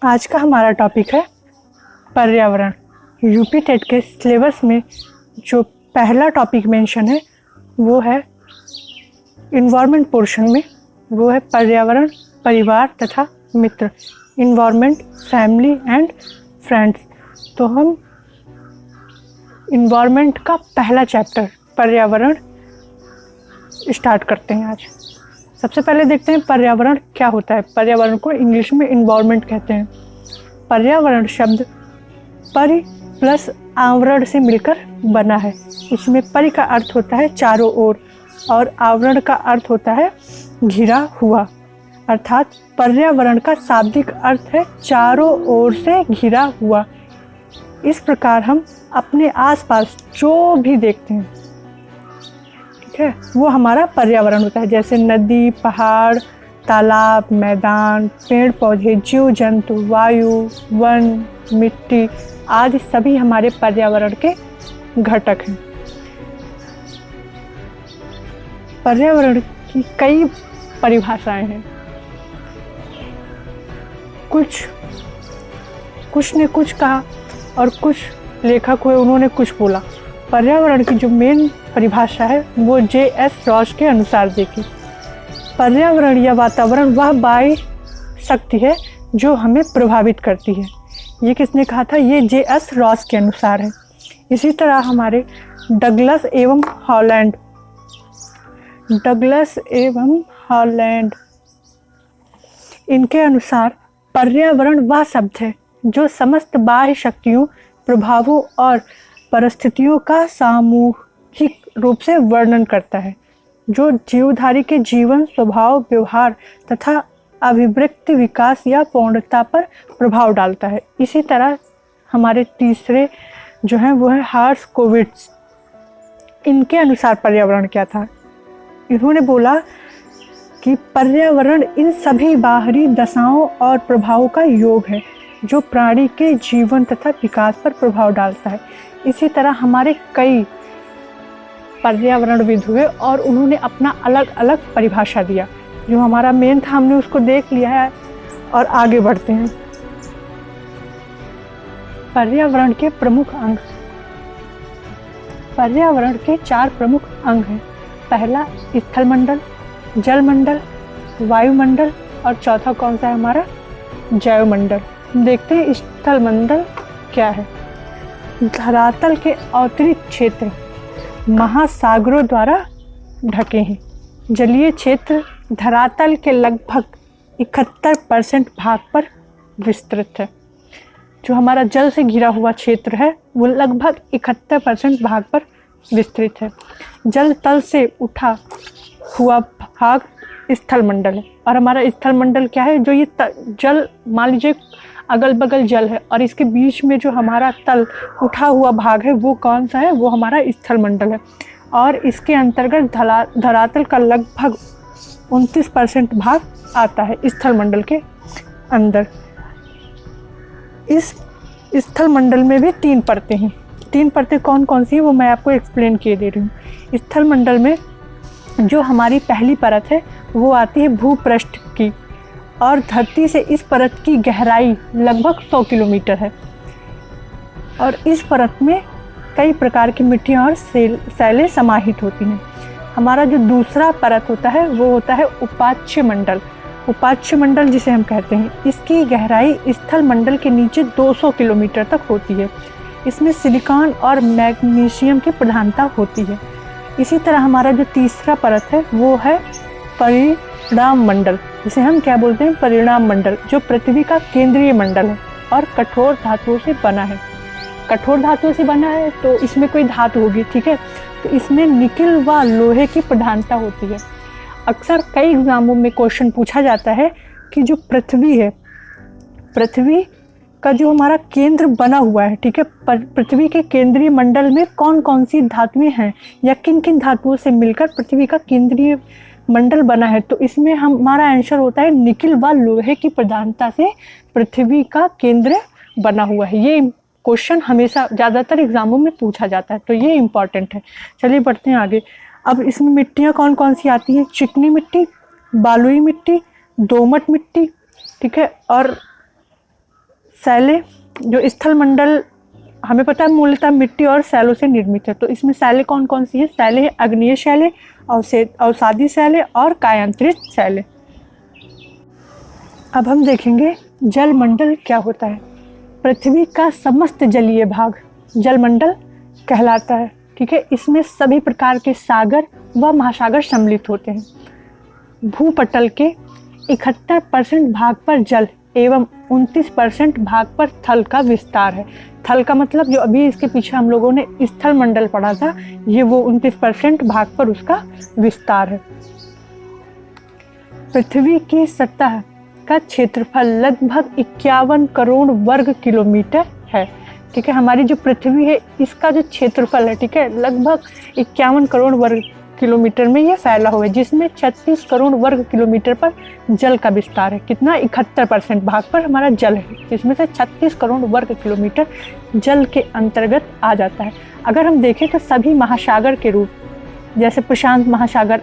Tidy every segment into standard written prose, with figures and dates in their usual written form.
आज का हमारा टॉपिक है पर्यावरण। यूपी टेट के सिलेबस में जो पहला टॉपिक मेंशन है वो है इन्वायरमेंट पोर्शन में, वो है पर्यावरण, परिवार तथा मित्र। Environment, family and friends. तो हम इन्वायरमेंट का पहला चैप्टर पर्यावरण स्टार्ट करते हैं आज। सबसे पहले देखते हैं पर्यावरण क्या होता है। पर्यावरण को इंग्लिश में इन्वायरमेंट कहते हैं। पर्यावरण शब्द परि प्लस आवरण से मिलकर बना है। इसमें परि का अर्थ होता है चारों ओर और आवरण का अर्थ होता है घिरा हुआ। अर्थात पर्यावरण का शाब्दिक अर्थ है चारों ओर से घिरा हुआ। इस प्रकार हम अपने आसपास जो भी देखते हैं, ठीक है, वो हमारा पर्यावरण होता है। जैसे नदी, पहाड़, तालाब, मैदान, पेड़ पौधे, जीव जंतु, वायु, वन, मिट्टी आदि सभी हमारे पर्यावरण के घटक हैं। पर्यावरण की कई परिभाषाएं हैं। कुछ ने कुछ कहा और कुछ लेखक हुए उन्होंने कुछ बोला। पर्यावरण की जो मेन परिभाषा है वो J.S. रॉस के अनुसार देखी। पर्यावरण या वातावरण वह बाह्य शक्ति है जो हमें प्रभावित करती है। ये किसने कहा था? ये J.S. रॉस के अनुसार है। इसी तरह हमारे डगलस एवं हॉलैंड इनके अनुसार पर्यावरण वह शब्द है जो समस्त बाह्य शक्तियों, प्रभावों और परिस्थितियों का सामूहिक रूप से वर्णन करता है, जो जीवधारी के जीवन, स्वभाव, व्यवहार तथा अभिव्यक्ति, विकास या पूर्णता पर प्रभाव डालता है। इसी तरह हमारे तीसरे जो हैं वो है हार्स्कोविट्ज़। इनके अनुसार पर्यावरण क्या था? इन्होंने बोला कि पर्यावरण इन सभी बाहरी दशाओं और प्रभावों का योग है जो प्राणी के जीवन तथा विकास पर प्रभाव डालता है। इसी तरह हमारे कई पर्यावरणविद हुए और उन्होंने अपना अलग अलग परिभाषा दिया। जो हमारा मेन था हमने उसको देख लिया है और आगे बढ़ते हैं। पर्यावरण के प्रमुख अंग। पर्यावरण के 4 प्रमुख अंग हैं। पहला स्थलमंडल, जलमंडल, वायुमंडल और चौथा कौन सा है हमारा? जैवमंडल। देखते हैं स्थलमंडल क्या है। धरातल के अतिरिक्त क्षेत्र महासागरों द्वारा ढके हैं। जलीय क्षेत्र धरातल के लगभग 71% भाग पर विस्तृत है। जो हमारा जल से घिरा हुआ क्षेत्र है वो लगभग 71% भाग पर विस्तृत है। जल तल से उठा हुआ भाग स्थलमंडल है। और हमारा स्थलमंडल क्या है? जो ये जल, मान लीजिए अगल बगल जल है और इसके बीच में जो हमारा तल उठा हुआ भाग है वो कौन सा है? वो हमारा स्थलमंडल है। और इसके अंतर्गत धरातल का लगभग 29% भाग आता है स्थलमंडल के अंदर। इस स्थलमंडल में भी 3 परतें हैं। 3 परतें कौन कौन सी हैं वो मैं आपको एक्सप्लेन किए दे रही हूँ। स्थलमंडल में जो हमारी पहली परत है वो आती है भूपृष्ठ की, और धरती से इस परत की गहराई लगभग 100 किलोमीटर है। और इस परत में कई प्रकार की मिट्टियाँ और शैलें समाहित होती हैं। हमारा जो दूसरा परत होता है वो होता है उपाच्य मंडल। उपाच्य मंडल जिसे हम कहते हैं, इसकी गहराई स्थल मंडल के नीचे 200 किलोमीटर तक होती है। इसमें सिलिकॉन और मैग्नीशियम की प्रधानता होती है। इसी तरह हमारा जो तीसरा परत है वो है परिणाम मंडल, जिसे हम क्या बोलते हैं? परिणाम मंडल, जो पृथ्वी का केंद्रीय मंडल है और कठोर धातुओं से बना है। कठोर धातुओं से बना है तो इसमें कोई धातु होगी, ठीक है, तो इसमें निकिल व लोहे की प्रधानता होती है। अक्सर कई एग्जामों में क्वेश्चन पूछा जाता है कि जो पृथ्वी है, पृथ्वी का जो हमारा केंद्र बना हुआ है, ठीक है, पृथ्वी के केंद्रीय मंडल में कौन कौन सी धातुएं हैं या किन किन धातुओं से मिलकर पृथ्वी का केंद्रीय मंडल बना है? तो इसमें हमारा आंसर होता है निकिल व लोहे की प्रधानता से पृथ्वी का केंद्र बना हुआ है। ये क्वेश्चन हमेशा ज़्यादातर एग्जामों में पूछा जाता है, तो ये इम्पॉर्टेंट है। चलिए बढ़ते हैं आगे। अब इसमें मिट्टियाँ कौन कौन सी आती हैं? चिकनी मिट्टी, बालुई मिट्टी, दोमट मिट्टी, ठीक है, और सैले, जो स्थलमंडल हमें पता है मूलतः मिट्टी और सैलों से निर्मित है, तो इसमें सैले कौन कौन सी है? सैले है अग्नेय सैले, अवसादी सैले और कायांतरित सैले। अब हम देखेंगे जलमंडल क्या होता है। पृथ्वी का समस्त जलीय भाग जलमंडल कहलाता है, ठीक है। इसमें सभी प्रकार के सागर व महासागर सम्मिलित होते हैं। भूपटल के 71% भाग पर जल एवं 29% भाग पर थल का विस्तार है। थल का मतलब जो अभी इसके पीछे हम लोगों ने स्थल मंडल पढ़ा था, ये वो 29% भाग पर उसका विस्तार है। पृथ्वी की सतह का क्षेत्रफल लगभग 51 करोड़ वर्ग किलोमीटर है, ठीक है। हमारी जो पृथ्वी है इसका जो क्षेत्रफल है, ठीक है, लगभग 51 करोड़ वर्ग किलोमीटर में ये फैला हुआ है, जिसमें 36 करोड़ वर्ग किलोमीटर पर जल का विस्तार है। कितना? 71% भाग पर हमारा जल है, जिसमें से 36 करोड़ वर्ग किलोमीटर जल के अंतर्गत आ जाता है। अगर हम देखें तो सभी महासागर के रूप, जैसे प्रशांत महासागर,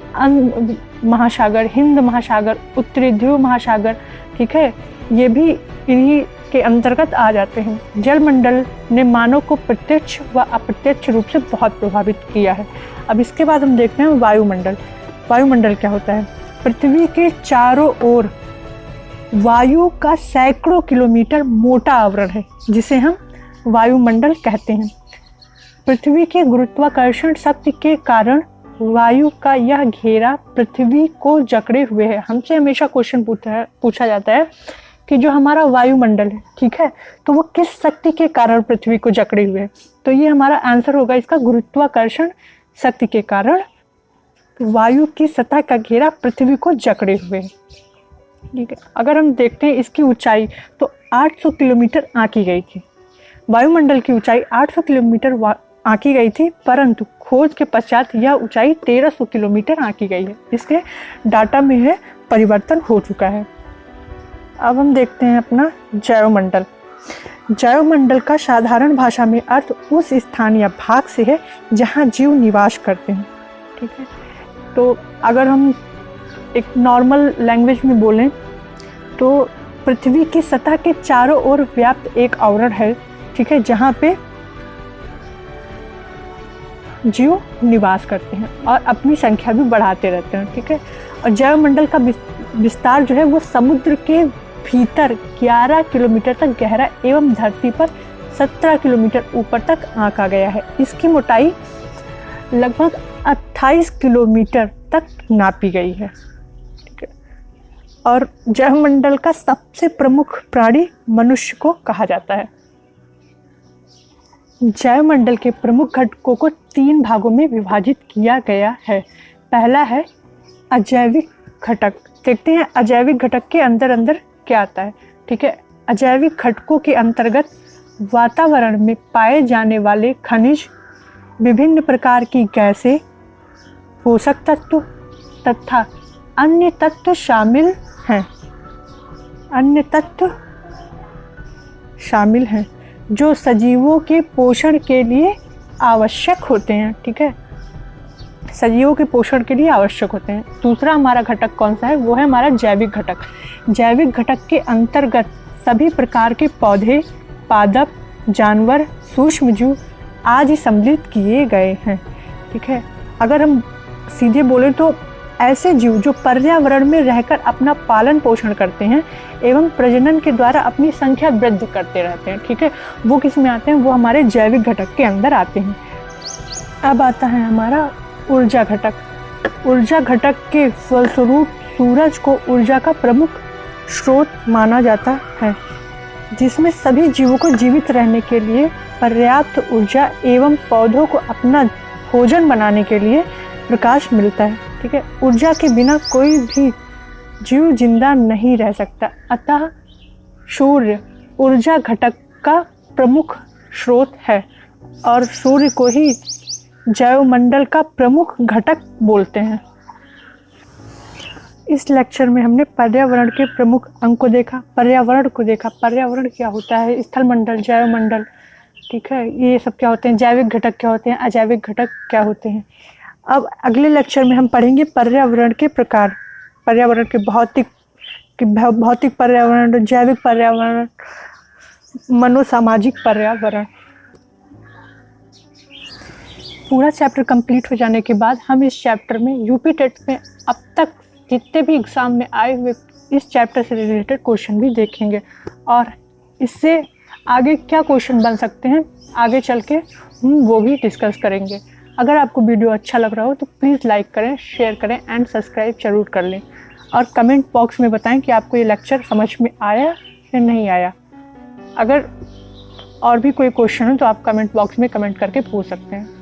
महासागर, हिंद महासागर, उत्तरी ध्रुव महासागर, ठीक है, ये भी इन्हीं के अंतर्गत आ जाते हैं। जलमंडल ने मानव को प्रत्यक्ष व अप्रत्यक्ष रूप से बहुत प्रभावित किया है। अब इसके बाद हम देखते हैं वायुमंडल। वायुमंडल क्या होता है? पृथ्वी के चारों ओर वायु का सैकड़ों किलोमीटर मोटा आवरण है, जिसे हम वायुमंडल कहते हैं। पृथ्वी के गुरुत्वाकर्षण शक्ति के कारण वायु का यह घेरा पृथ्वी को जकड़े हुए है। हमसे हमेशा क्वेश्चन पूछा जाता है कि जो हमारा वायुमंडल है, ठीक है, तो वो किस शक्ति के कारण पृथ्वी को जकड़े हुए है? तो ये हमारा आंसर होगा इसका गुरुत्वाकर्षण शक्ति के कारण वायु की सतह का घेरा पृथ्वी को जकड़े हुए है, ठीक है। अगर हम देखते हैं इसकी ऊंचाई तो 800 किलोमीटर आंकी गई थी। वायुमंडल की ऊंचाई 800 किलोमीटर आंकी गई थी, परंतु खोज के पश्चात यह ऊंचाई 1300 किलोमीटर आंकी गई है। इसके डाटा में है परिवर्तन हो चुका है। अब हम देखते हैं अपना जैवमंडल। जैवमंडल का साधारण भाषा में अर्थ उस स्थान या भाग से है जहां जीव निवास करते हैं, ठीक है। तो अगर हम एक नॉर्मल लैंग्वेज में बोलें तो पृथ्वी की सतह के चारों ओर व्याप्त एक आवरण है, ठीक है, जहां पे जीव निवास करते हैं और अपनी संख्या भी बढ़ाते रहते हैं, ठीक है। और जैवमंडल का विस्तार जो है वो समुद्र के भीतर 11 किलोमीटर तक गहरा एवं धरती पर 17 किलोमीटर ऊपर तक आंका गया है। इसकी मोटाई लगभग 28 किलोमीटर तक नापी गई है, ठीक है। और जैवमंडल का सबसे प्रमुख प्राणी मनुष्य को कहा जाता है। जैवमंडल के प्रमुख घटकों को 3 भागों में विभाजित किया गया है। पहला है अजैविक घटक। देखते हैं अजैविक घटक के अंदर क्या आता है, ठीक है। अजैविक घटकों के अंतर्गत वातावरण में पाए जाने वाले खनिज, विभिन्न प्रकार की गैसें, पोषक तत्व तथा अन्य तत्व शामिल हैं। अन्य तत्व शामिल हैं जो सजीवों के पोषण के लिए आवश्यक होते हैं, ठीक है, सजीवों के पोषण के लिए आवश्यक होते हैं। दूसरा हमारा घटक कौन सा है? वो है हमारा जैविक घटक। जैविक घटक के अंतर्गत सभी प्रकार के पौधे, पादप, जानवर, सूक्ष्मजीव आदि सम्मिलित किए गए हैं, ठीक है। अगर हम सीधे बोले तो ऐसे जीव जो पर्यावरण में रहकर अपना पालन पोषण करते हैं एवं प्रजनन के द्वारा अपनी संख्या वृद्धि करते रहते हैं, ठीक है, वो किस में आते हैं? वो हमारे जैविक घटक के अंदर आते हैं। अब आता है हमारा ऊर्जा घटक। ऊर्जा घटक के फलस्वरूप सूरज को ऊर्जा का प्रमुख स्रोत माना जाता है, जिसमें सभी जीवों को जीवित रहने के लिए पर्याप्त ऊर्जा एवं पौधों को अपना भोजन बनाने के लिए प्रकाश मिलता है, ठीक है। ऊर्जा के बिना कोई भी जीव जिंदा नहीं रह सकता, अतः सूर्य ऊर्जा घटक का प्रमुख स्रोत है और सूर्य को ही जैवमंडल का प्रमुख घटक बोलते हैं। इस लेक्चर में हमने पर्यावरण के प्रमुख अंग को देखा, पर्यावरण को देखा। पर्यावरण क्या होता है? स्थलमंडल, जैवमंडल, ठीक है, ये सब क्या होते हैं, जैविक घटक क्या होते हैं, अजैविक घटक क्या होते हैं। अब अगले लेक्चर में हम पढ़ेंगे पर्यावरण के प्रकार, पर्यावरण के भौतिक पर्यावरण, जैविक पर्यावरण, मनोसामाजिक पर्यावरण। पूरा चैप्टर कंप्लीट हो जाने के बाद हम इस चैप्टर में यूपी टेट में अब तक जितने भी एग्ज़ाम में आए हुए इस चैप्टर से रिलेटेड क्वेश्चन भी देखेंगे और इससे आगे क्या क्वेश्चन बन सकते हैं आगे चल के हम वो भी डिस्कस करेंगे। अगर आपको वीडियो अच्छा लग रहा हो तो प्लीज़ लाइक करें, शेयर करें एंड सब्सक्राइब जरूर कर लें और कमेंट बॉक्स में बताएं कि आपको ये लेक्चर समझ में आया या नहीं आया। अगर और भी कोई क्वेश्चन हो तो आप कमेंट बॉक्स में कमेंट करके पूछ सकते हैं।